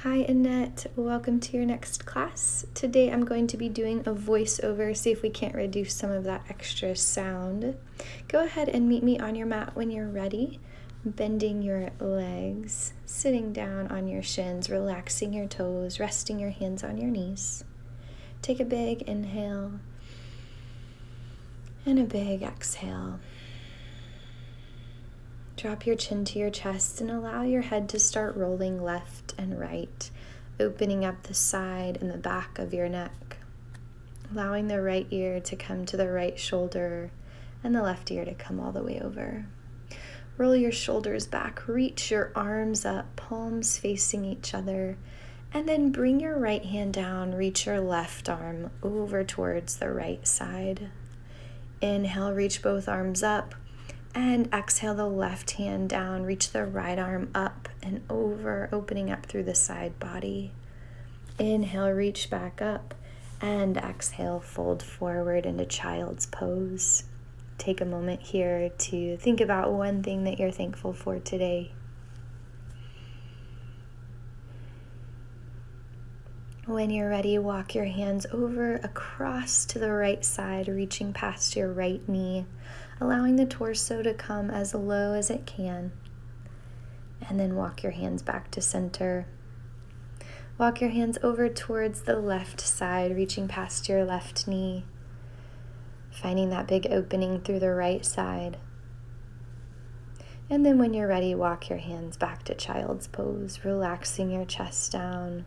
Hi Annette, welcome to your next class. Today I'm going to be doing a voiceover, see if we can't reduce some of that extra sound. Go ahead and meet me on your mat when you're ready, bending your legs, sitting down on your shins, relaxing your toes, resting your hands on your knees. Take a big inhale and a big exhale. Drop your chin to your chest and allow your head to start rolling left and right, opening up the side and the back of your neck, allowing the right ear to come to the right shoulder and the left ear to come all the way over. Roll your shoulders back, reach your arms up, palms facing each other, and then bring your right hand down, reach your left arm over towards the right side. Inhale, reach both arms up. And exhale the left hand down, reach the right arm up and over, opening up through the side body. Inhale, reach back up, and exhale, fold forward into child's pose. Take a moment here to think about one thing that you're thankful for today. When you're ready, walk your hands over across to the right side, reaching past your right knee, allowing the torso to come as low as it can. And then walk your hands back to center. Walk your hands over towards the left side, reaching past your left knee, finding that big opening through the right side. And then when you're ready, walk your hands back to child's pose, relaxing your chest down.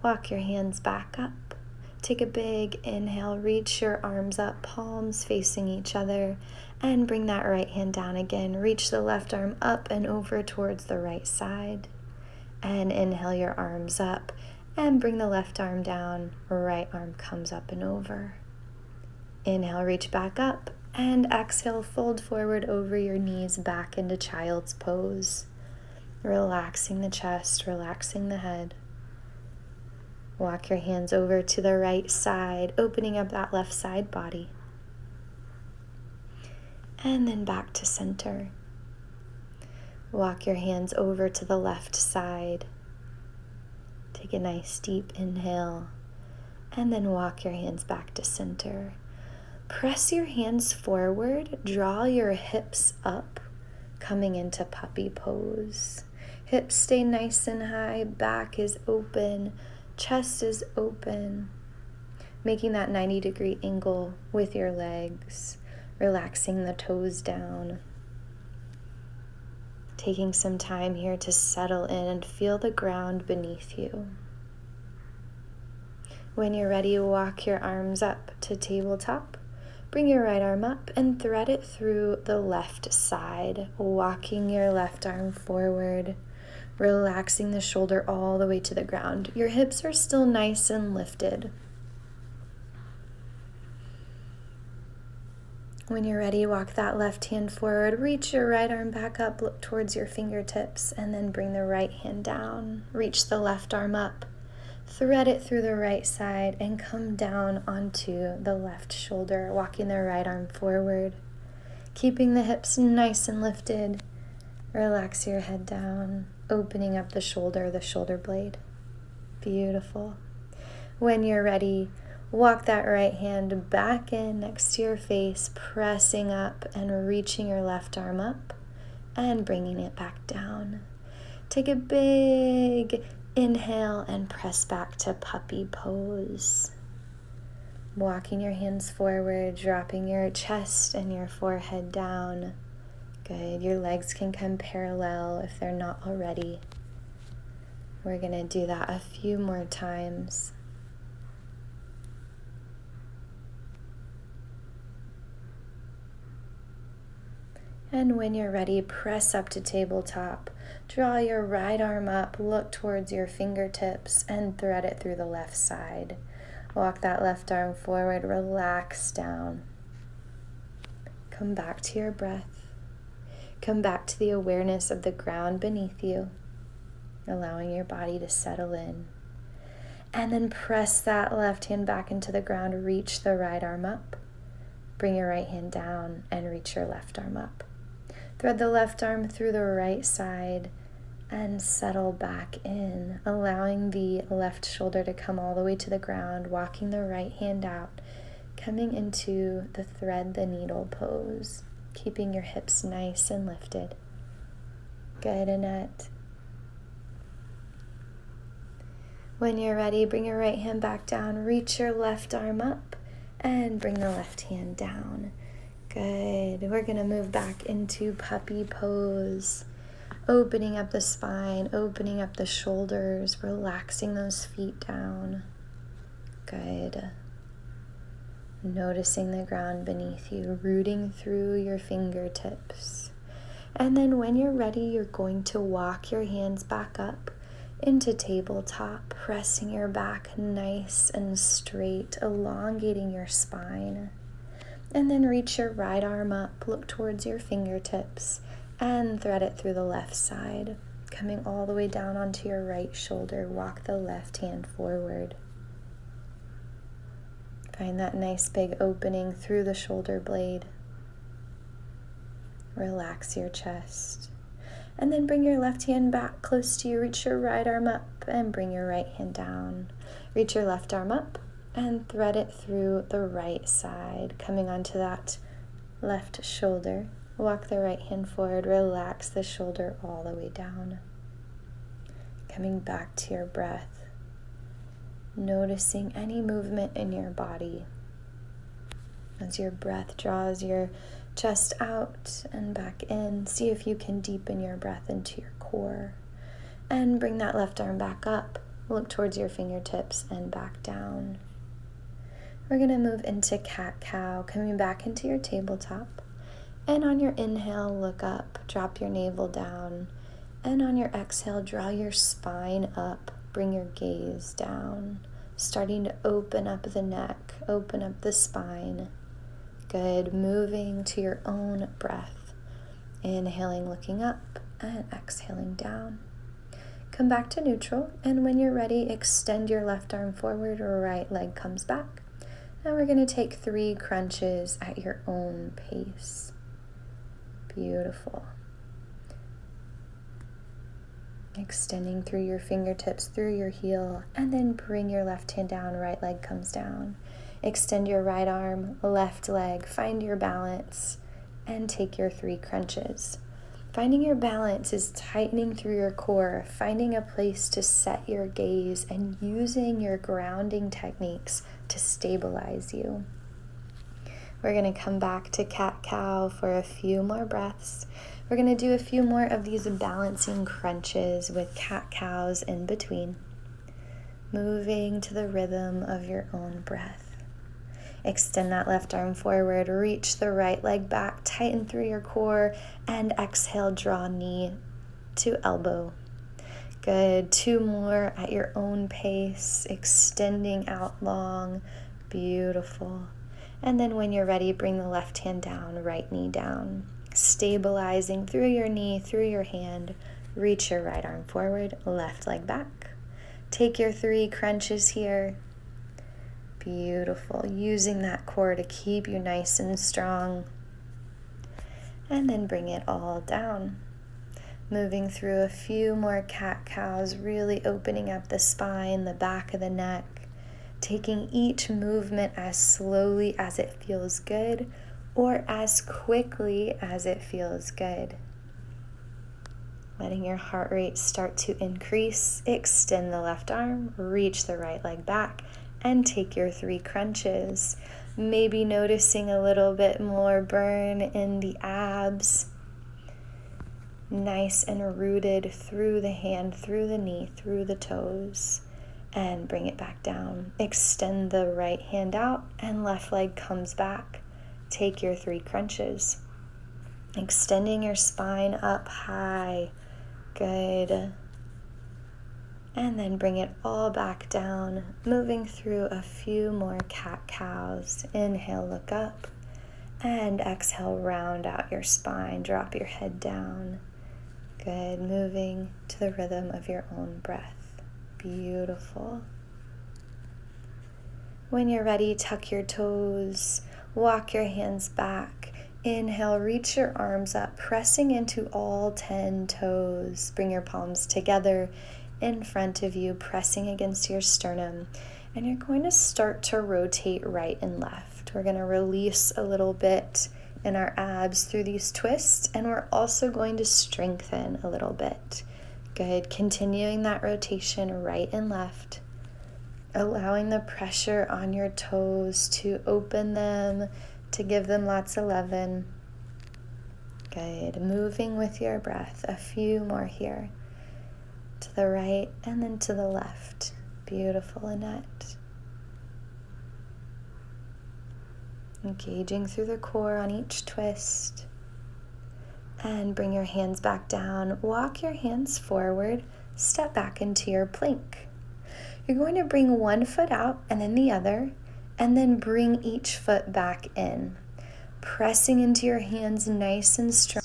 Walk your hands back up. Take a big inhale, reach your arms up, palms facing each other, and bring that right hand down again. Reach the left arm up and over towards the right side. And inhale your arms up and bring the left arm down. Right arm comes up and over. Inhale, reach back up, and exhale, fold forward over your knees back into child's pose. Relaxing the chest, relaxing the head. Walk your hands over to the right side, opening up that left side body. And then back to center. Walk your hands over to the left side. Take a nice deep inhale. And then walk your hands back to center. Press your hands forward. Draw your hips up, coming into puppy pose. Hips stay nice and high. Back is open. Chest is open, making that 90-degree angle with your legs, relaxing the toes down. Taking some time here to settle in and feel the ground beneath you. When you're ready, walk your arms up to tabletop. Bring your right arm up and thread it through the left side, walking your left arm forward. Relaxing the shoulder all the way to the ground. Your hips are still nice and lifted. When you're ready, walk that left hand forward. Reach your right arm back up, look towards your fingertips, and then bring the right hand down. Reach the left arm up. Thread it through the right side and come down onto the left shoulder, walking the right arm forward. Keeping the hips nice and lifted. Relax your head down, opening up the shoulder blade. Beautiful. When you're ready, walk that right hand back in next to your face, pressing up and reaching your left arm up and bringing it back down. Take a big inhale and press back to puppy pose. Walking your hands forward, dropping your chest and your forehead down. Good. Your legs can come parallel if they're not already. We're going to do that a few more times. And when you're ready, press up to tabletop. Draw your right arm up, look towards your fingertips, and thread it through the left side. Walk that left arm forward, relax down. Come back to your breath. Come back to the awareness of the ground beneath you, allowing your body to settle in. And then press that left hand back into the ground, reach the right arm up. Bring your right hand down and reach your left arm up. Thread the left arm through the right side and settle back in, allowing the left shoulder to come all the way to the ground, walking the right hand out, coming into the thread the needle pose, keeping your hips nice and lifted. Good, Annette. When you're ready, bring your right hand back down, reach your left arm up, and bring the left hand down. Good. We're going to move back into puppy pose. Opening up the spine, opening up the shoulders, relaxing those feet down. Good. Noticing the ground beneath you, rooting through your fingertips. And then when you're ready, you're going to walk your hands back up into tabletop, pressing your back nice and straight, elongating your spine. And then reach your right arm up, look towards your fingertips, and thread it through the left side, coming all the way down onto your right shoulder. Walk the left hand forward. Find that nice big opening through the shoulder blade. Relax your chest. And then bring your left hand back close to you. Reach your right arm up and bring your right hand down. Reach your left arm up and thread it through the right side, coming onto that left shoulder. Walk the right hand forward, relax the shoulder all the way down. Coming back to your breath, noticing any movement in your body. As your breath draws your chest out and back in, see if you can deepen your breath into your core. And bring that left arm back up, look towards your fingertips and back down. We're going to move into cat-cow, coming back into your tabletop. And on your inhale, look up, drop your navel down. And on your exhale, draw your spine up, bring your gaze down. Starting to open up the neck, open up the spine. Good, moving to your own breath. Inhaling, looking up, and exhaling down. Come back to neutral, and when you're ready, extend your left arm forward, right leg comes back. And we're going to take 3 crunches at your own pace. Beautiful. Extending through your fingertips, through your heel, and then bring your left hand down, right leg comes down. Extend your right arm, left leg, find your balance, and take your 3 crunches. Finding your balance is tightening through your core, finding a place to set your gaze, and using your grounding techniques to stabilize you. We're going to come back to cat-cow for a few more breaths. We're going to do a few more of these balancing crunches with cat-cows in between. Moving to the rhythm of your own breath. Extend that left arm forward, reach the right leg back, tighten through your core, and exhale, draw knee to elbow. Good, 2 more at your own pace, extending out long, beautiful. And then when you're ready, bring the left hand down, right knee down. Stabilizing through your knee, through your hand. Reach your right arm forward, left leg back. Take your 3 crunches here. Beautiful. Using that core to keep you nice and strong. And then bring it all down. Moving through a few more cat-cows, really opening up the spine, the back of the neck. Taking each movement as slowly as it feels good or as quickly as it feels good. Letting your heart rate start to increase, extend the left arm, reach the right leg back, and take your 3 crunches. Maybe noticing a little bit more burn in the abs. Nice and rooted through the hand, through the knee, through the toes. And bring it back down. Extend the right hand out and left leg comes back. Take your 3 crunches. Extending your spine up high. Good. And then bring it all back down. Moving through a few more cat-cows. Inhale, look up. And exhale, round out your spine. Drop your head down. Good. Moving to the rhythm of your own breath. Beautiful. When you're ready, tuck your toes, walk your hands back, Inhale, reach your arms up, pressing into all 10 toes. Bring your palms together in front of you, pressing against your sternum. And you're going to start to rotate right and left. We're going to release a little bit in our abs through these twists, and we're also going to strengthen a little bit. Good. Continuing that rotation right and left. Allowing the pressure on your toes to open them, to give them lots of loving. Good. Moving with your breath. A few more here. To the right and then to the left. Beautiful, Annette. Engaging through the core on each twist. And bring your hands back down. Walk your hands forward. Step back into your plank. You're going to bring one foot out and then the other, and then bring each foot back in. Pressing into your hands nice and strong.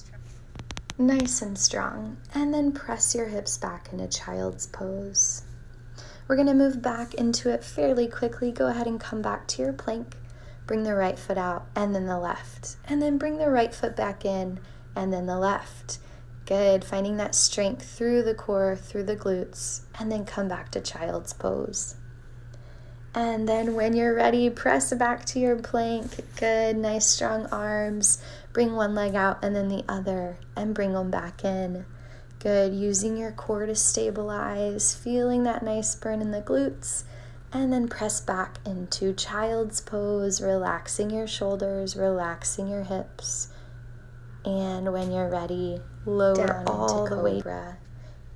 Nice and strong. And then press your hips back into child's pose. We're going to move back into it fairly quickly. Go ahead and come back to your plank. Bring the right foot out and then the left. And then bring the right foot back in and then the left. Good. Finding that strength through the core, through the glutes, and then come back to child's pose. And then when you're ready, press back to your plank. Good. Nice strong arms. Bring one leg out and then the other, and bring them back in. Good. Using your core to stabilize, feeling that nice burn in the glutes, and then press back into child's pose, relaxing your shoulders, relaxing your hips. And when you're ready, lower down all the way,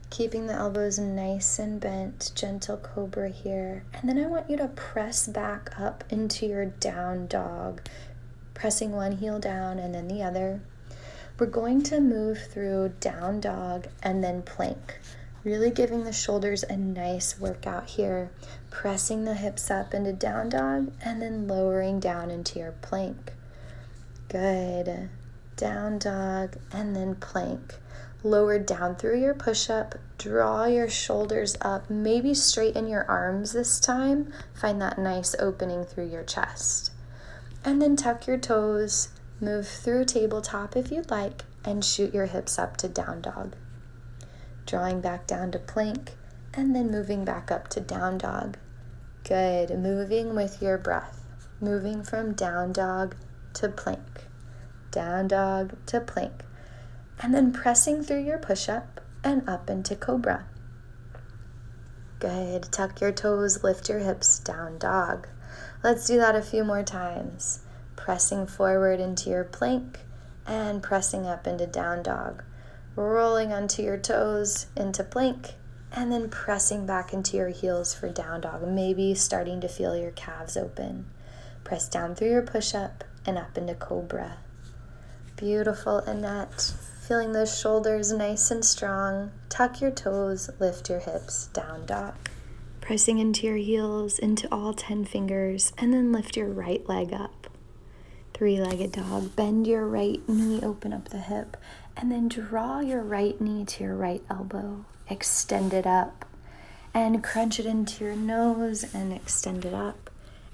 keeping the elbows nice and bent, gentle cobra here. And then I want you to press back up into your down dog, pressing one heel down and then the other. We're going to move through down dog and then plank, really giving the shoulders a nice workout here, pressing the hips up into down dog and then lowering down into your plank. Good. Down dog and then plank. Lower down through your push-up. Draw your shoulders up. Maybe straighten your arms this time. Find that nice opening through your chest. And then tuck your toes. Move through tabletop if you'd like, and shoot your hips up to down dog. Drawing back down to plank, and then moving back up to down dog. Good. Moving with your breath. Moving from down dog to plank. Down dog to plank, and then pressing through your push-up and up into cobra. Good. Tuck your toes, lift your hips, down dog. Let's do that a few more times. Pressing forward into your plank and pressing up into down dog. Rolling onto your toes into plank and then pressing back into your heels for down dog. Maybe starting to feel your calves open. Press down through your push-up and up into cobra. Beautiful, Annette. Feeling those shoulders nice and strong. Tuck your toes, lift your hips, down dog. Pressing into your heels, into all 10 fingers, and then lift your right leg up. Three-legged dog. Bend your right knee, open up the hip, and then draw your right knee to your right elbow. Extend it up, and crunch it into your nose, and extend it up.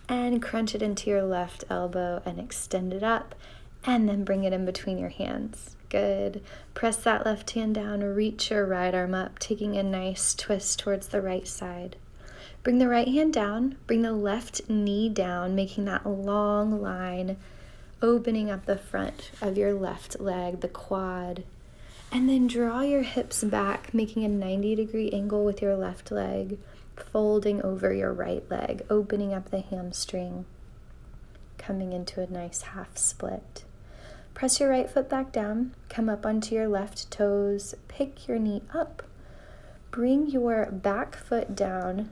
And crunch it into your left elbow, and extend it up. And then bring it in between your hands. Good. Press that left hand down, reach your right arm up, taking a nice twist towards the right side. Bring the right hand down, bring the left knee down, making that long line, opening up the front of your left leg, the quad. And then draw your hips back, making a 90-degree angle with your left leg, folding over your right leg, opening up the hamstring, coming into a nice half split. Press your right foot back down, come up onto your left toes, pick your knee up, bring your back foot down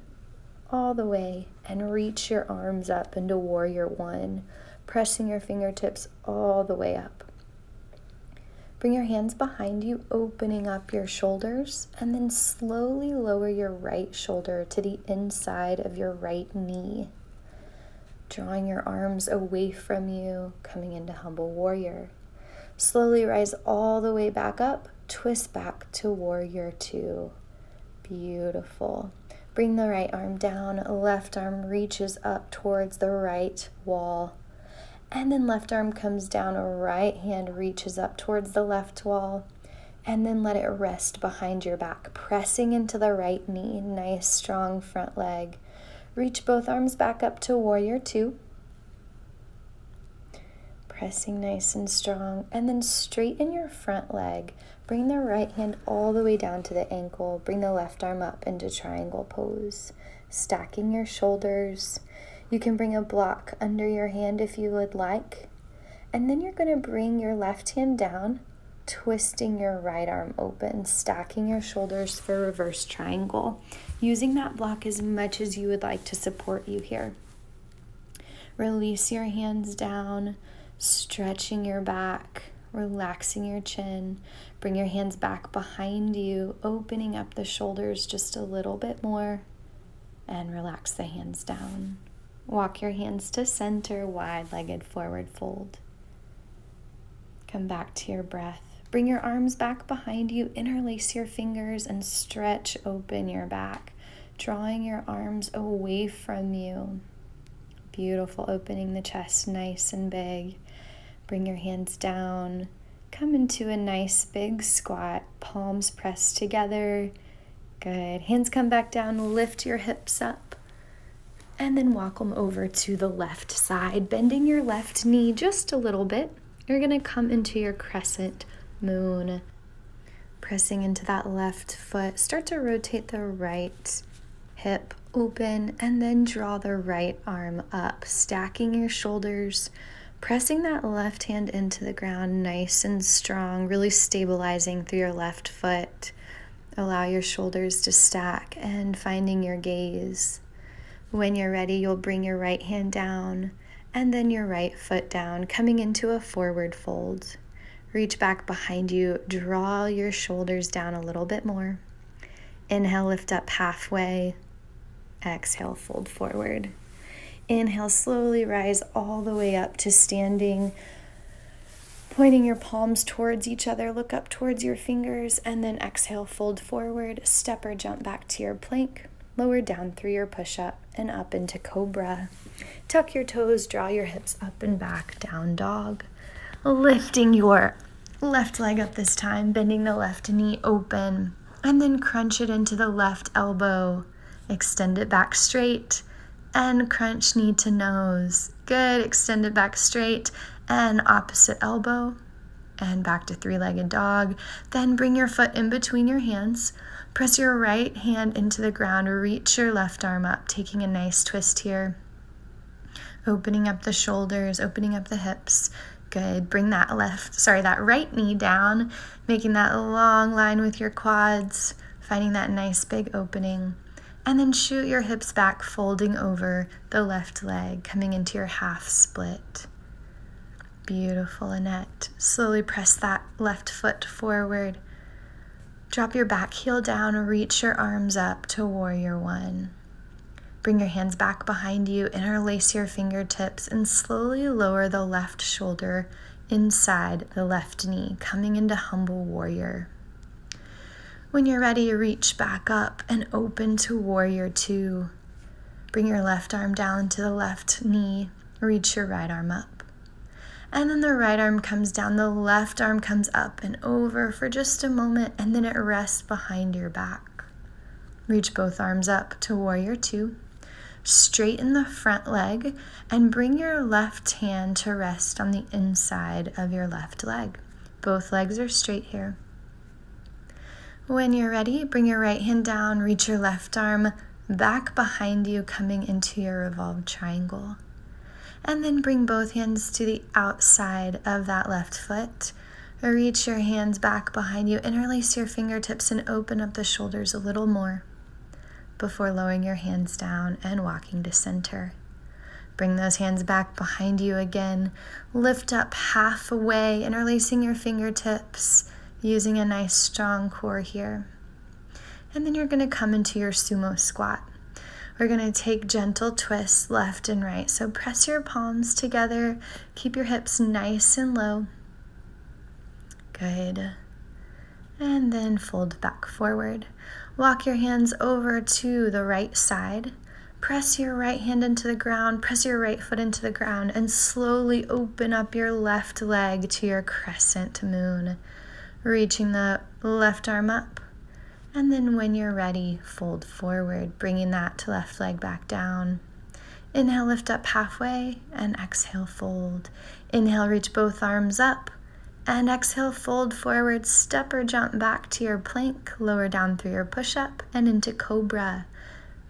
all the way and reach your arms up into warrior one, pressing your fingertips all the way up. Bring your hands behind you, opening up your shoulders, and then slowly lower your right shoulder to the inside of your right knee. Drawing your arms away from you, coming into humble warrior. Slowly rise all the way back up, twist back to warrior two. Beautiful. Bring the right arm down, left arm reaches up towards the right wall. And then left arm comes down, right hand reaches up towards the left wall. And then let it rest behind your back, pressing into the right knee. Nice, strong front leg. Reach both arms back up to warrior two. Pressing nice and strong. And then straighten your front leg. Bring the right hand all the way down to the ankle. Bring the left arm up into triangle pose. Stacking your shoulders. You can bring a block under your hand if you would like. And then you're going to bring your left hand down, twisting your right arm open, stacking your shoulders for reverse triangle, using that block as much as you would like to support you here. Release your hands down, stretching your back, relaxing your chin. Bring your hands back behind you, opening up the shoulders just a little bit more, and relax the hands down. Walk your hands to center, wide-legged forward fold. Come back to your breath. Bring your arms back behind you, interlace your fingers, and stretch open your back, drawing your arms away from you. Beautiful, opening the chest nice and big. Bring your hands down. Come into a nice big squat, palms pressed together. Good. Hands come back down, lift your hips up. And then walk them over to the left side, bending your left knee just a little bit. You're going to come into your crescent moon, pressing into that left foot. Start to rotate the right hip open, and then draw the right arm up, stacking your shoulders, pressing that left hand into the ground nice and strong, really stabilizing through your left foot. Allow your shoulders to stack and finding your gaze. When you're ready, you'll bring your right hand down and then your right foot down, coming into a forward fold. Reach back behind you, draw your shoulders down a little bit more. Inhale, lift up halfway. Exhale, fold forward. Inhale, slowly rise all the way up to standing, pointing your palms towards each other. Look up towards your fingers, and then exhale, fold forward. Step or jump back to your plank. Lower down through your push-up and up into cobra. Tuck your toes, draw your hips up and back, down dog. Lifting your left leg up this time, bending the left knee open, and then crunch it into the left elbow. Extend it back straight and crunch knee to nose. Good. Extend it back straight and opposite elbow and back to three-legged dog. Then bring your foot in between your hands. Press your right hand into the ground. Reach your left arm up, taking a nice twist here. Opening up the shoulders, opening up the hips. Good. Bring that right knee down, making that long line with your quads, finding that nice big opening. And then shoot your hips back, folding over the left leg, coming into your half split. Beautiful, Annette. Slowly press that left foot forward. Drop your back heel down, reach your arms up to warrior one. Bring your hands back behind you, interlace your fingertips, and slowly lower the left shoulder inside the left knee, coming into humble warrior. When you're ready, reach back up and open to warrior two. Bring your left arm down to the left knee, reach your right arm up. And then the right arm comes down, the left arm comes up and over for just a moment, and then it rests behind your back. Reach both arms up to warrior two. Straighten the front leg and bring your left hand to rest on the inside of your left leg. Both legs are straight here. When you're ready, bring your right hand down, reach your left arm back behind you, coming into your revolved triangle. And then bring both hands to the outside of that left foot. Reach your hands back behind you, interlace your fingertips, and open up the shoulders a little more before lowering your hands down and walking to center. Bring those hands back behind you again. Lift up halfway, interlacing your fingertips, using a nice strong core here. And then you're going to come into your sumo squat. We're going to take gentle twists left and right. So press your palms together. Keep your hips nice and low. Good. And then fold back forward. Walk your hands over to the right side. Press your right hand into the ground, press your right foot into the ground, and slowly open up your left leg to your crescent moon, reaching the left arm up. And then when you're ready, fold forward, bringing that left leg back down. Inhale, lift up halfway, and exhale, fold. Inhale, reach both arms up, and exhale, fold forward, step or jump back to your plank, lower down through your push-up, and into cobra.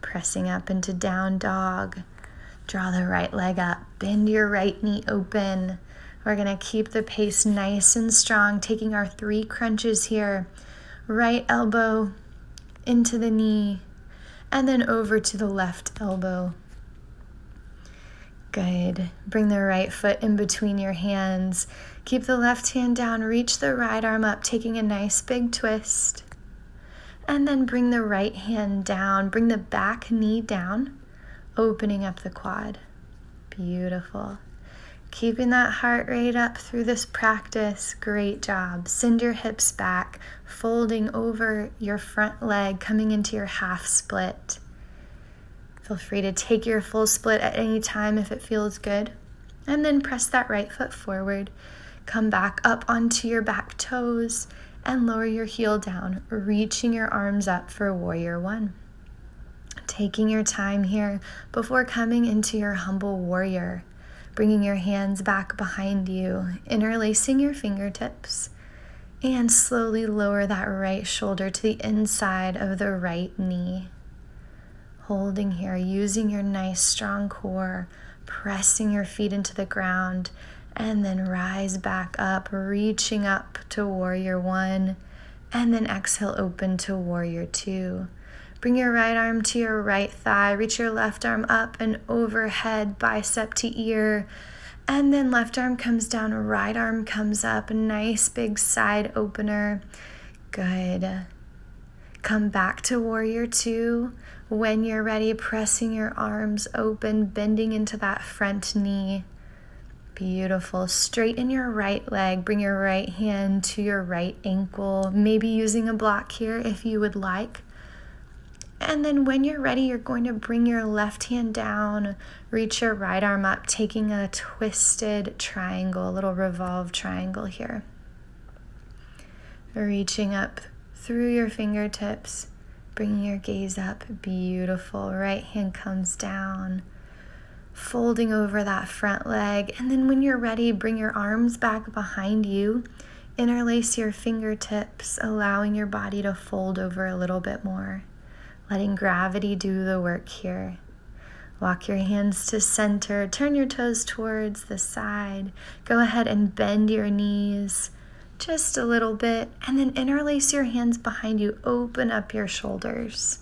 Pressing up into down dog. Draw the right leg up, bend your right knee open. We're gonna keep the pace nice and strong, taking our 3 crunches here. Right elbow into the knee, and then over to the left elbow. Good. Bring the right foot in between your hands. Keep the left hand down, reach the right arm up, taking a nice big twist. And then bring the right hand down, bring the back knee down, opening up the quad. Beautiful. Keeping that heart rate up through this practice. Great job. Send your hips back, folding over your front leg, coming into your half split. Feel free to take your full split at any time if it feels good. And then press that right foot forward. Come back up onto your back toes and lower your heel down, reaching your arms up for warrior 1. Taking your time here before coming into your humble warrior. Bringing your hands back behind you, interlacing your fingertips, and slowly lower that right shoulder to the inside of the right knee. Holding here, using your nice strong core, pressing your feet into the ground, and then rise back up, reaching up to warrior 1, and then exhale, open to warrior 2. Bring your right arm to your right thigh, reach your left arm up and overhead, bicep to ear, and then left arm comes down, right arm comes up, nice big side opener. Good. Come back to warrior 2. When you're ready, pressing your arms open, bending into that front knee. Beautiful. Straighten your right leg, bring your right hand to your right ankle, maybe using a block here if you would like. And then when you're ready, you're going to bring your left hand down, reach your right arm up, taking a twisted triangle, a little revolved triangle here. Reaching up through your fingertips, bringing your gaze up. Beautiful. Right hand comes down, folding over that front leg. And then when you're ready, bring your arms back behind you, interlace your fingertips, allowing your body to fold over a little bit more. Letting gravity do the work here. Walk your hands to center, turn your toes towards the side. Go ahead and bend your knees just a little bit, and then interlace your hands behind you, open up your shoulders.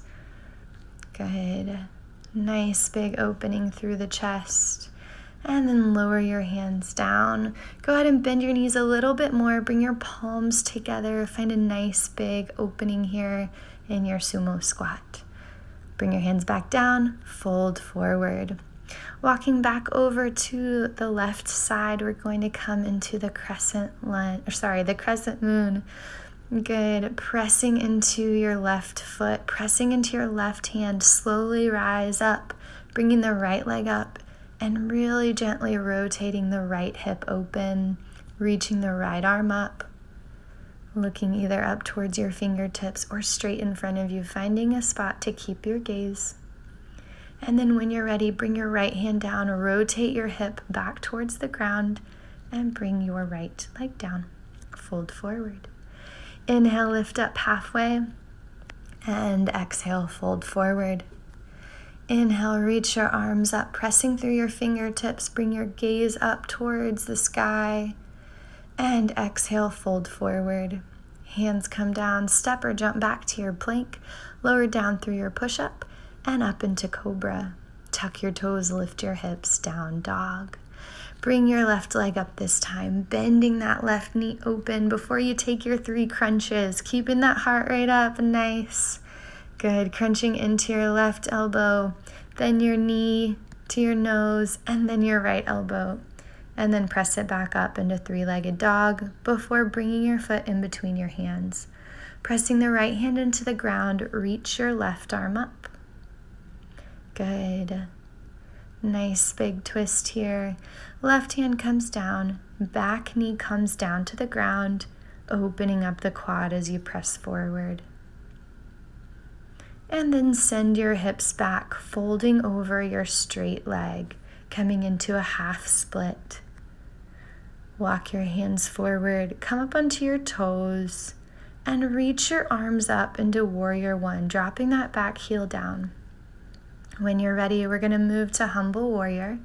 Good. Nice big opening through the chest. And then lower your hands down. Go ahead and bend your knees a little bit more, bring your palms together, find a nice big opening here in your sumo squat. Bring your hands back down, fold forward. Walking back over to the left side, we're going to come into the crescent moon. Good. Pressing into your left foot, pressing into your left hand, slowly rise up, bringing the right leg up and really gently rotating the right hip open, reaching the right arm up. Looking either up towards your fingertips or straight in front of you, finding a spot to keep your gaze. And then when you're ready, bring your right hand down, rotate your hip back towards the ground, and bring your right leg down. Fold forward. Inhale, lift up halfway, and exhale, fold forward. Inhale, reach your arms up, pressing through your fingertips, bring your gaze up towards the sky. And exhale, fold forward. Hands come down, step or jump back to your plank, lower down through your push-up, and up into cobra. Tuck your toes, lift your hips, down dog. Bring your left leg up this time, bending that left knee open before you take your 3 crunches, keeping that heart rate up, nice. Good, crunching into your left elbow, then your knee to your nose, and then your right elbow. And then press it back up into 3-legged dog before bringing your foot in between your hands. Pressing the right hand into the ground, reach your left arm up. Good. Nice big twist here. Left hand comes down, back knee comes down to the ground, opening up the quad as you press forward. And then send your hips back, folding over your straight leg, coming into a half split. Walk your hands forward, come up onto your toes, and reach your arms up into Warrior One, dropping that back heel down. When you're ready, we're going to move to Humble Warrior,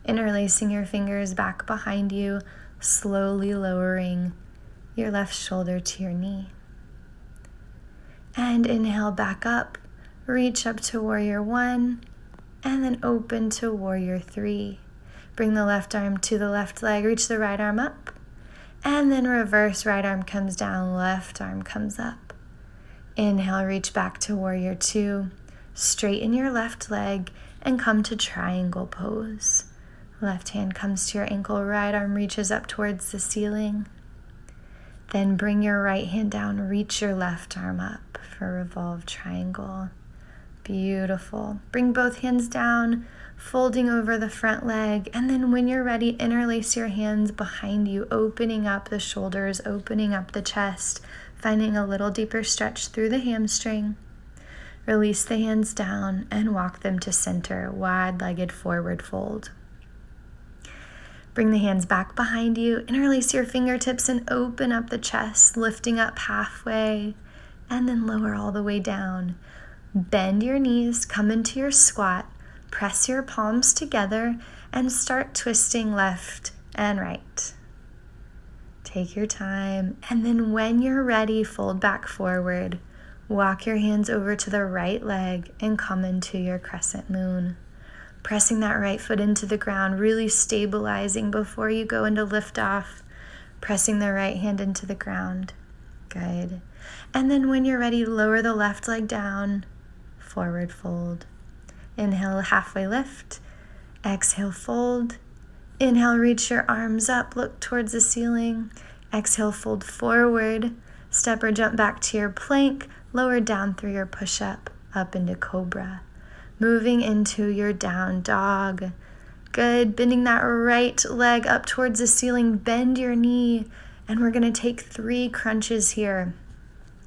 interlacing your fingers back behind you, slowly lowering your left shoulder to your knee. And inhale back up, reach up to Warrior One, and then open to Warrior Three. Bring the left arm to the left leg, reach the right arm up, and then reverse, right arm comes down, left arm comes up. Inhale, reach back to Warrior Two, straighten your left leg, and come to triangle pose. Left hand comes to your ankle, right arm reaches up towards the ceiling. Then bring your right hand down, reach your left arm up for revolve triangle. Beautiful. Bring both hands down, folding over the front leg, and then when you're ready, interlace your hands behind you, opening up the shoulders, opening up the chest, finding a little deeper stretch through the hamstring. Release the hands down and walk them to center, wide-legged forward fold. Bring the hands back behind you, interlace your fingertips and open up the chest, lifting up halfway, and then lower all the way down. Bend your knees, come into your squat, press your palms together, and start twisting left and right. Take your time, and then when you're ready, fold back forward. Walk your hands over to the right leg and come into your crescent moon. Pressing that right foot into the ground, really stabilizing before you go into lift off. Pressing the right hand into the ground. Good. And then when you're ready, lower the left leg down, forward fold. Inhale, halfway lift. Exhale, fold. Inhale, reach your arms up, look towards the ceiling. Exhale, fold forward. Step or jump back to your plank. Lower down through your push-up, up into cobra. Moving into your down dog. Good. Bending that right leg up towards the ceiling. Bend your knee. And we're going to take 3 crunches here.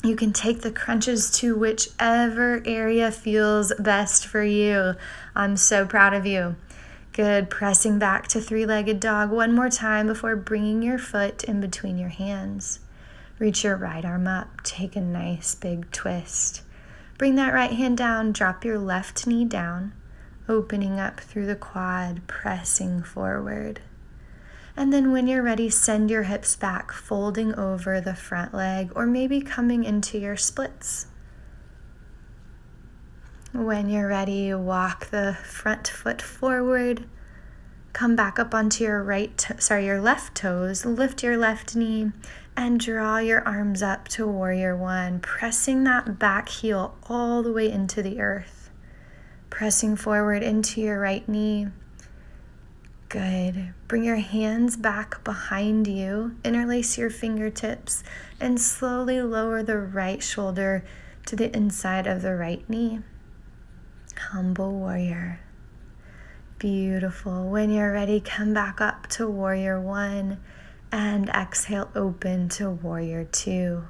You can take the crunches to whichever area feels best for you. I'm so proud of you. Good. Pressing back to 3-legged dog one more time before bringing your foot in between your hands. Reach your right arm up. Take a nice big twist. Bring that right hand down. Drop your left knee down, opening up through the quad, pressing forward. And then when you're ready, send your hips back, folding over the front leg, or maybe coming into your splits. When you're ready, walk the front foot forward, come back up onto your your left toes, lift your left knee, and draw your arms up to Warrior One, pressing that back heel all the way into the earth. Pressing forward into your right knee. Good. Bring your hands back behind you, interlace your fingertips, and slowly lower the right shoulder to the inside of the right knee. Humble Warrior. Beautiful. When you're ready, come back up to Warrior One and exhale, open to Warrior Two.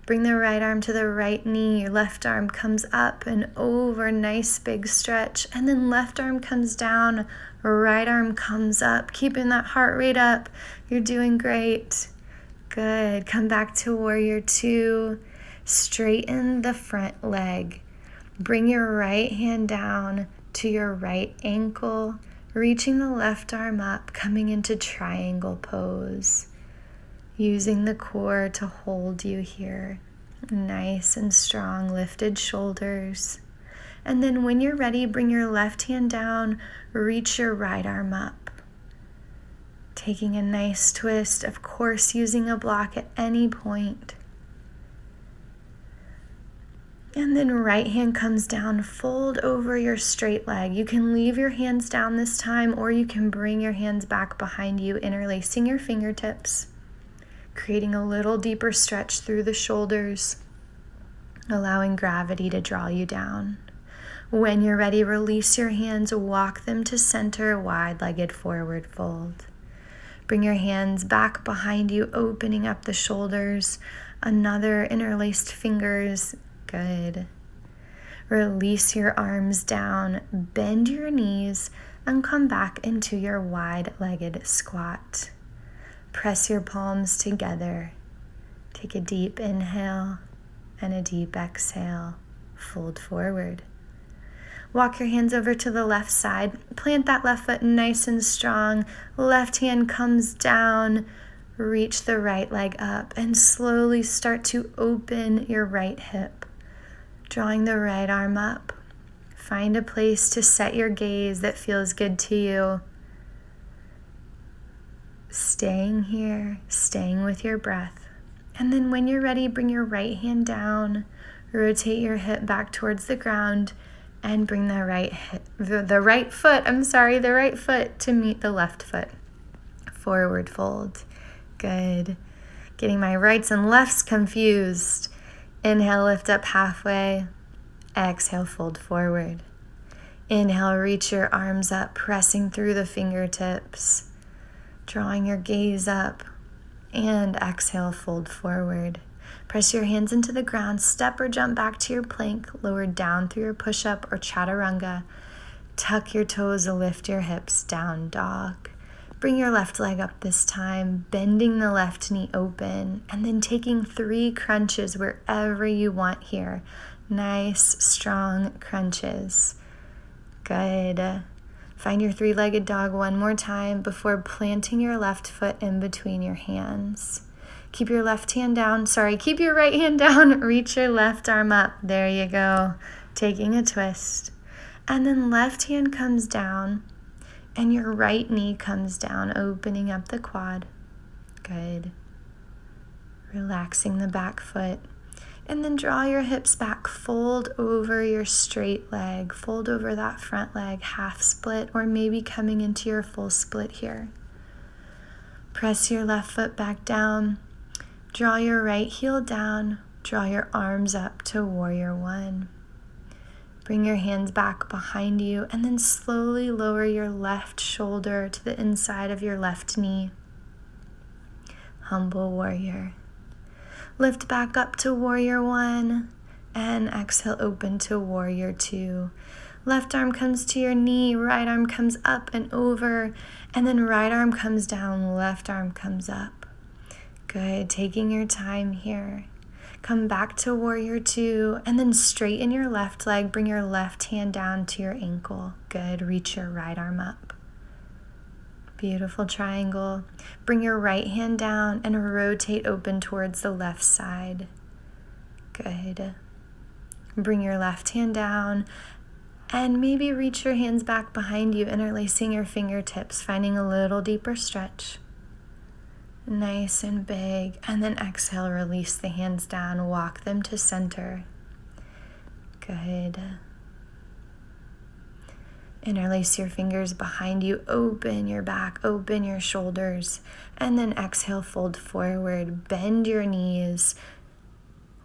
Bring the right arm to the right knee, your left arm comes up and over, nice big stretch, and then left arm comes down, right arm comes up, keeping that heart rate up. You're doing great. Good. Come back to Warrior Two. Straighten the front leg. Bring your right hand down to your right ankle, reaching the left arm up, coming into triangle pose. Using the core to hold you here. Nice and strong, lifted shoulders. And then when you're ready, bring your left hand down, reach your right arm up. Taking a nice twist, of course, using a block at any point. And then right hand comes down, fold over your straight leg. You can leave your hands down this time, or you can bring your hands back behind you, interlacing your fingertips, creating a little deeper stretch through the shoulders, allowing gravity to draw you down. When you're ready, release your hands, walk them to center, wide-legged forward fold. Bring your hands back behind you, opening up the shoulders. Another interlaced fingers. Good. Release your arms down, bend your knees, and come back into your wide-legged squat. Press your palms together. Take a deep inhale and a deep exhale. Fold forward. Walk your hands over to the left side. Plant that left foot nice and strong. Left hand comes down. Reach the right leg up and slowly start to open your right hip. Drawing the right arm up. Find a place to set your gaze that feels good to you. Staying here, staying with your breath. And then when you're ready, bring your right hand down. Rotate your hip back towards the ground. And bring the right foot to meet the left foot. Forward fold. Good. Getting my rights and lefts confused. Inhale, lift up halfway. Exhale, fold forward. Inhale, reach your arms up, pressing through the fingertips. Drawing your gaze up. And exhale, fold forward. Press your hands into the ground, step or jump back to your plank, lower down through your push-up or chaturanga. Tuck your toes, lift your hips, down dog. Bring your left leg up this time, bending the left knee open, and then taking 3 crunches wherever you want here. Nice, strong crunches. Good. Find your 3-legged dog one more time before planting your left foot in between your hands. Keep your right hand down, reach your left arm up. There you go. Taking a twist. And then left hand comes down and your right knee comes down, opening up the quad. Good. Relaxing the back foot. And then draw your hips back, fold over your straight leg, fold over that front leg, half split, or maybe coming into your full split here. Press your left foot back down. Draw your right heel down, draw your arms up to warrior 1. Bring your hands back behind you and then slowly lower your left shoulder to the inside of your left knee. Humble warrior. Lift back up to warrior 1 and exhale, open to warrior 2. Left arm comes to your knee, right arm comes up and over, and then right arm comes down, left arm comes up. Good, taking your time here. Come back to warrior 2 and then straighten your left leg. Bring your left hand down to your ankle. Good, reach your right arm up. Beautiful triangle. Bring your right hand down and rotate open towards the left side. Good. Bring your left hand down and maybe reach your hands back behind you, interlacing your fingertips, finding a little deeper stretch. Nice and big, and then exhale, release the hands down, walk them to center. Good. Interlace your fingers behind you, open your back, open your shoulders, and then exhale, fold forward, bend your knees,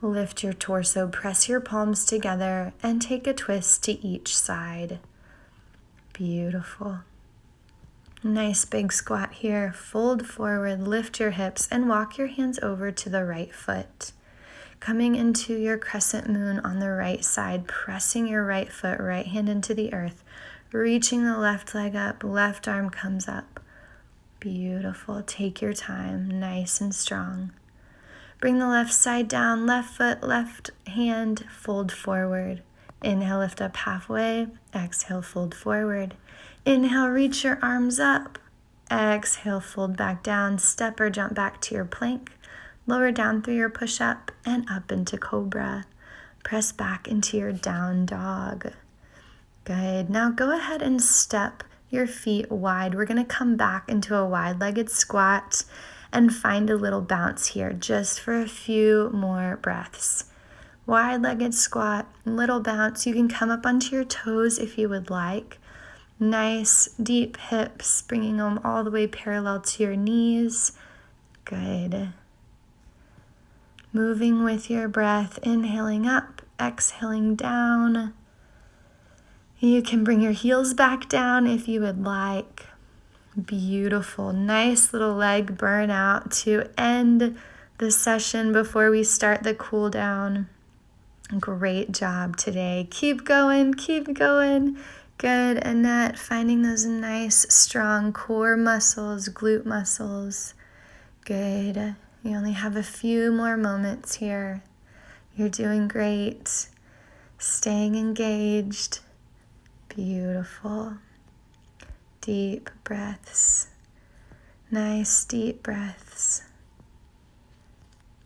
lift your torso, press your palms together, and take a twist to each side. Beautiful. Nice big squat here. Fold forward, lift your hips, and walk your hands over to the right foot. Coming into your crescent moon on the right side, pressing your right foot, right hand into the earth, reaching the left leg up, left arm comes up. Beautiful. Take your time, nice and strong. Bring the left side down, left foot, left hand, fold forward. Inhale, lift up halfway. Exhale, fold forward. Inhale, reach your arms up. Exhale, fold back down. Step or jump back to your plank. Lower down through your push-up and up into cobra. Press back into your down dog. Good. Now go ahead and step your feet wide. We're going to come back into a wide-legged squat and find a little bounce here just for a few more breaths. Wide-legged squat, little bounce. You can come up onto your toes if you would like. Nice deep hips, bringing them all the way parallel to your knees. Good. Moving with your breath, inhaling up, exhaling down. You can bring your heels back down if you would like. Beautiful. Nice little leg burn out to end the session before we start the cool down. Great job today. Keep going, keep going. Good, Annette. Finding those nice, strong core muscles, glute muscles. Good. You only have a few more moments here. You're doing great. Staying engaged. Beautiful. Deep breaths. Nice deep breaths.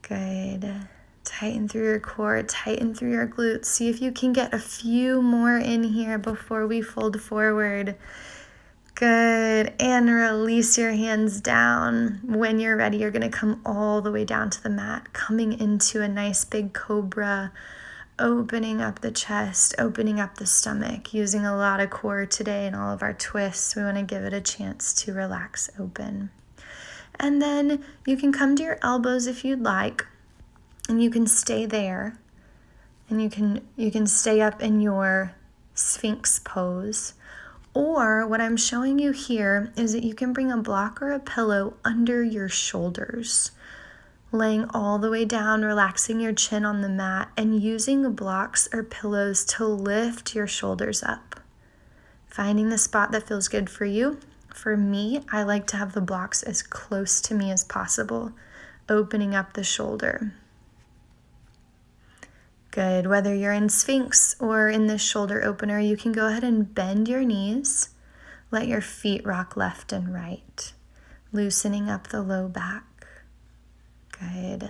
Good. Tighten through your core, tighten through your glutes. See if you can get a few more in here before we fold forward. Good. And release your hands down. When you're ready, you're going to come all the way down to the mat, coming into a nice big cobra. Opening up the chest, opening up the stomach, using a lot of core today in all of our twists. We want to give it a chance to relax open. And then you can come to your elbows if you'd like, and you can stay there. And you can stay up in your Sphinx pose. Or what I'm showing you here is that you can bring a block or a pillow under your shoulders. Laying all the way down, relaxing your chin on the mat, and using blocks or pillows to lift your shoulders up. Finding the spot that feels good for you. For me, I like to have the blocks as close to me as possible, opening up the shoulder. Good. Whether you're in Sphinx or in this shoulder opener, you can go ahead and bend your knees. Let your feet rock left and right, loosening up the low back. Good.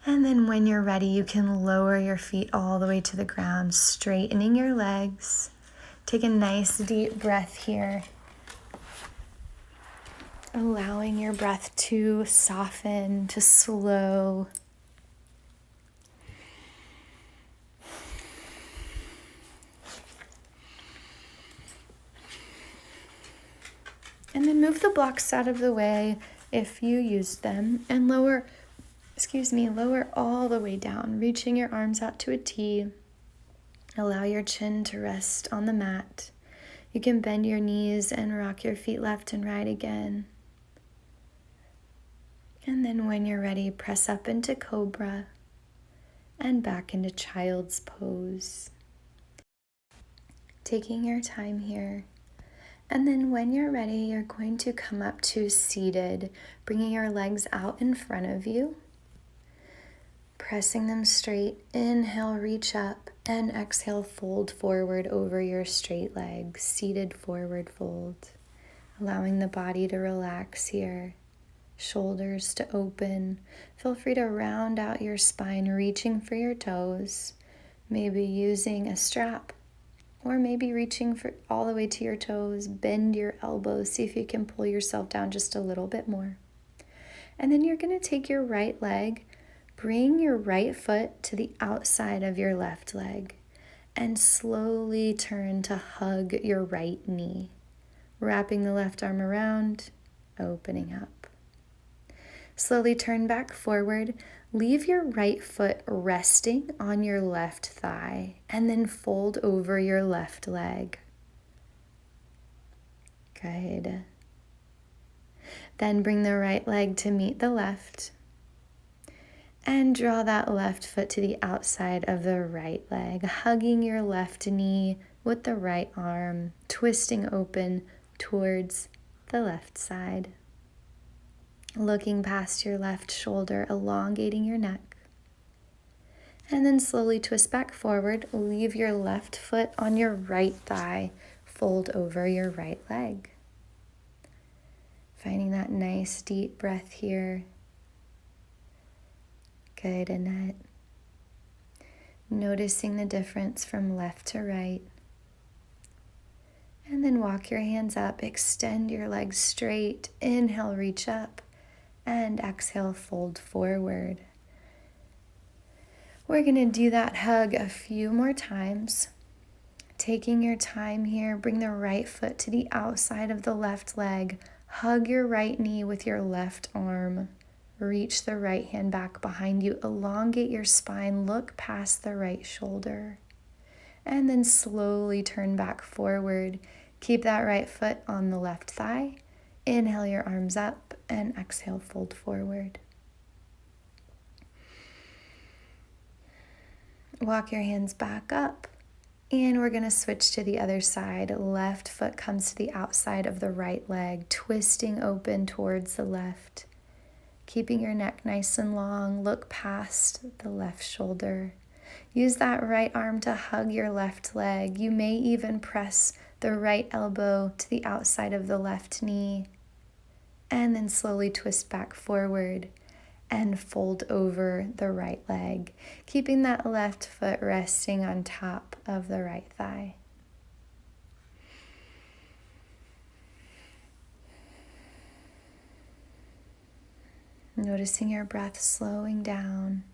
And then when you're ready, you can lower your feet all the way to the ground, straightening your legs. Take a nice deep breath here. Allowing your breath to soften, to slow. And then move the blocks out of the way if you use them, and lower all the way down, reaching your arms out to a T. Allow your chin to rest on the mat. You can bend your knees and rock your feet left and right again. And then when you're ready, press up into Cobra and back into Child's Pose. Taking your time here. And then when you're ready, you're going to come up to seated, bringing your legs out in front of you, pressing them straight. Inhale, reach up, and exhale, fold forward over your straight legs, seated forward fold, allowing the body to relax here, shoulders to open. Feel free to round out your spine, reaching for your toes, maybe using a strap, or maybe reaching for all the way to your toes. Bend your elbows. See if you can pull yourself down just a little bit more. And then you're going to take your right leg, bring your right foot to the outside of your left leg, and slowly turn to hug your right knee. Wrapping the left arm around, opening up. Slowly turn back forward. Leave your right foot resting on your left thigh, and then fold over your left leg. Good. Then bring the right leg to meet the left, and draw that left foot to the outside of the right leg, hugging your left knee with the right arm, twisting open towards the left side. Looking past your left shoulder, elongating your neck. And then slowly twist back forward. Leave your left foot on your right thigh. Fold over your right leg. Finding that nice deep breath here. Good, Annette. Noticing the difference from left to right. And then walk your hands up. Extend your legs straight. Inhale, reach up. And exhale, fold forward. We're going to do that hug a few more times. Taking your time here, bring the right foot to the outside of the left leg. Hug your right knee with your left arm. Reach the right hand back behind you. Elongate your spine. Look past the right shoulder. And then slowly turn back forward. Keep that right foot on the left thigh. Inhale your arms up and exhale, fold forward. Walk your hands back up. And we're going to switch to the other side. Left foot comes to the outside of the right leg, twisting open towards the left. Keeping your neck nice and long, look past the left shoulder. Use that right arm to hug your left leg. You may even press the right elbow to the outside of the left knee. And then slowly twist back forward and fold over the right leg, keeping that left foot resting on top of the right thigh. Noticing your breath slowing down,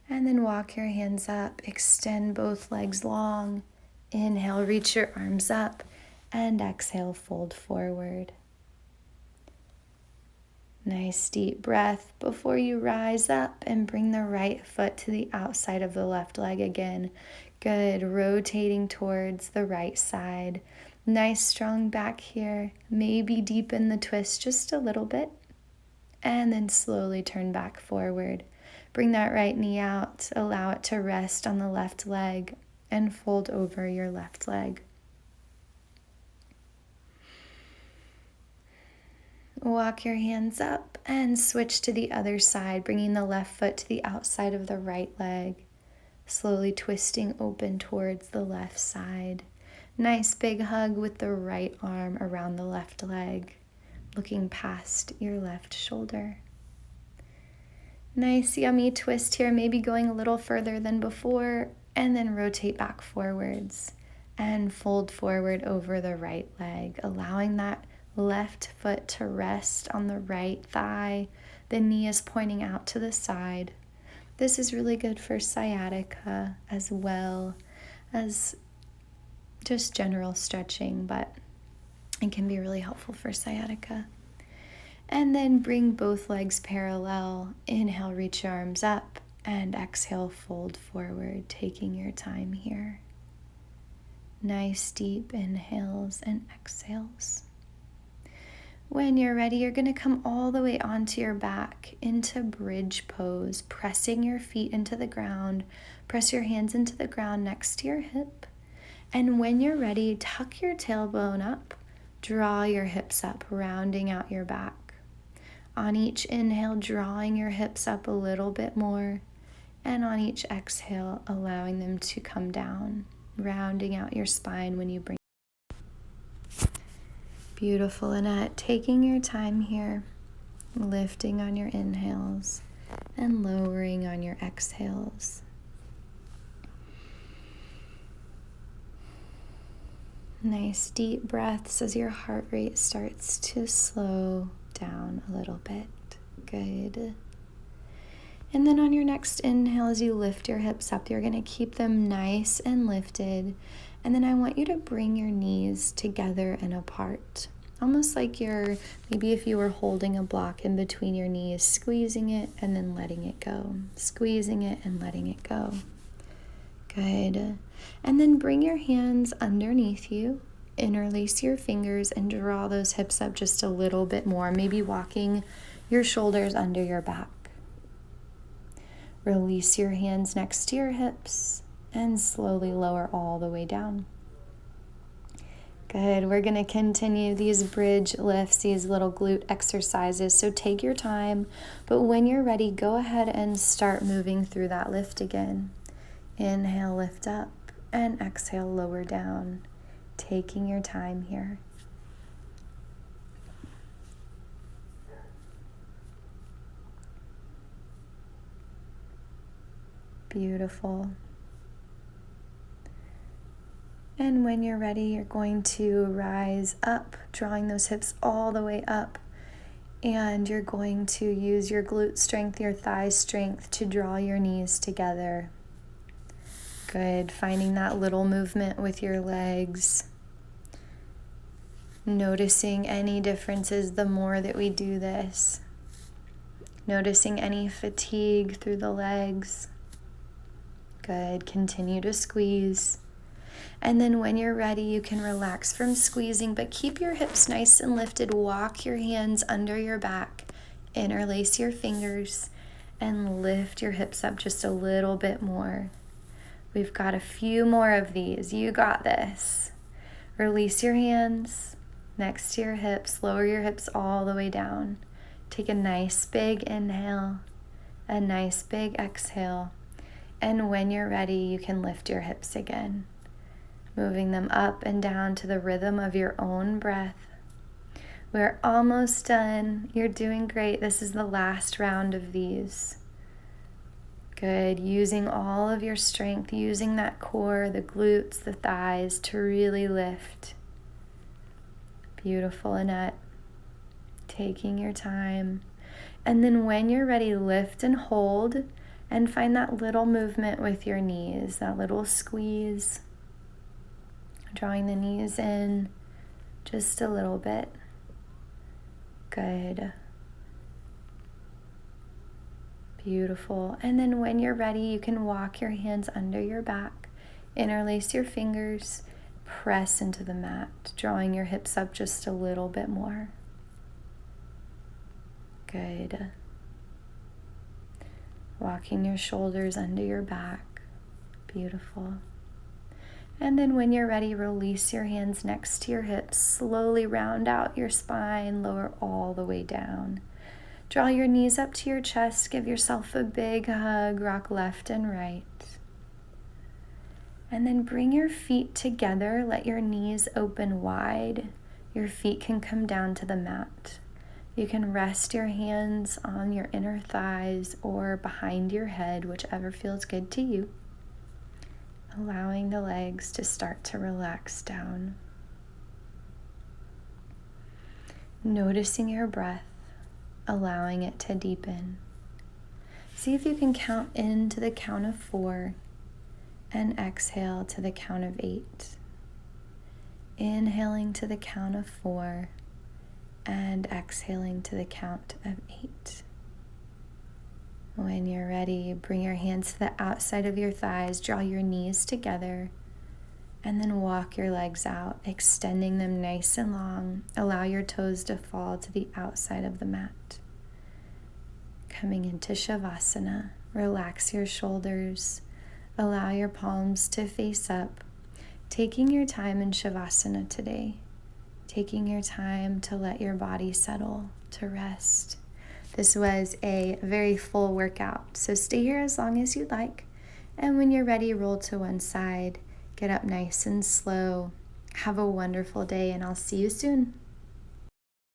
and then walk your hands up, extend both legs long. Inhale, reach your arms up, and exhale, fold forward. Nice deep breath before you rise up and bring the right foot to the outside of the left leg again. Good, rotating towards the right side. Nice strong back here. Maybe deepen the twist just a little bit. And then slowly turn back forward. Bring that right knee out. Allow it to rest on the left leg and fold over your left leg. Walk your hands up and switch to the other side, bringing the left foot to the outside of the right leg, slowly twisting open towards the left side. Nice big hug with the right arm around the left leg, looking past your left shoulder. Nice yummy twist here, maybe going a little further than before, and then rotate back forwards and fold forward over the right leg, allowing that left foot to rest on the right thigh. The knee is pointing out to the side. This is really good for sciatica as well as just general stretching, but it can be really helpful for sciatica. And then bring both legs parallel. Inhale, reach your arms up, and exhale, fold forward, taking your time here. Nice deep inhales and exhales. When you're ready, you're going to come all the way onto your back into bridge pose, pressing your feet into the ground. Press your hands into the ground next to your hip. And when you're ready, tuck your tailbone up, draw your hips up, rounding out your back. On each inhale, drawing your hips up a little bit more. And on each exhale, allowing them to come down, rounding out your spine when you bring. Beautiful, Annette. Taking your time here, lifting on your inhales and lowering on your exhales. Nice deep breaths as your heart rate starts to slow down a little bit. Good. And then on your next inhale, as you lift your hips up, you're going to keep them nice and lifted. And then I want you to bring your knees together and apart. Almost like maybe if you were holding a block in between your knees, squeezing it and then letting it go. Squeezing it and letting it go. Good. And then bring your hands underneath you. Interlace your fingers and draw those hips up just a little bit more. Maybe walking your shoulders under your back. Release your hands next to your hips and slowly lower all the way down. Good. We're going to continue these bridge lifts, these little glute exercises. So take your time, but when you're ready, go ahead and start moving through that lift again. Inhale, lift up, and exhale, lower down. Taking your time here. Beautiful. And when you're ready, you're going to rise up, drawing those hips all the way up. And you're going to use your glute strength, your thigh strength to draw your knees together. Good. Finding that little movement with your legs. Noticing any differences the more that we do this. Noticing any fatigue through the legs. Good. Continue to squeeze. And then when you're ready, you can relax from squeezing, but keep your hips nice and lifted. Walk your hands under your back, interlace your fingers, and lift your hips up just a little bit more. We've got a few more of these. You got this. Release your hands next to your hips. Lower your hips all the way down. Take a nice big inhale, a nice big exhale. And when you're ready, you can lift your hips again, moving them up and down to the rhythm of your own breath. We're almost done. You're doing great. This is the last round of these. Good. Using all of your strength, using that core, the glutes, the thighs to really lift. Beautiful, Annette. Taking your time. And then when you're ready, lift and hold and find that little movement with your knees, that little squeeze. Drawing the knees in just a little bit. Good. Beautiful. And then when you're ready, you can walk your hands under your back, interlace your fingers, press into the mat, drawing your hips up just a little bit more. Good. Walking your shoulders under your back. Beautiful. And then when you're ready, release your hands next to your hips. Slowly round out your spine, lower all the way down. Draw your knees up to your chest. Give yourself a big hug. Rock left and right. And then bring your feet together. Let your knees open wide. Your feet can come down to the mat. You can rest your hands on your inner thighs or behind your head, whichever feels good to you. Allowing the legs to start to relax down. Noticing your breath, allowing it to deepen. See if you can count in to the count of 4 and exhale to the count of 8. Inhaling to the count of 4 and exhaling to the count of 8. When you're ready, bring your hands to the outside of your thighs, draw your knees together, and then walk your legs out, extending them nice and long. Allow your toes to fall to the outside of the mat. Coming into Shavasana, relax your shoulders, allow your palms to face up, taking your time in Shavasana today. Taking your time to let your body settle, to rest. This was a very full workout, so stay here as long as you'd like. And when you're ready, roll to one side. Get up nice and slow. Have a wonderful day, and I'll see you soon.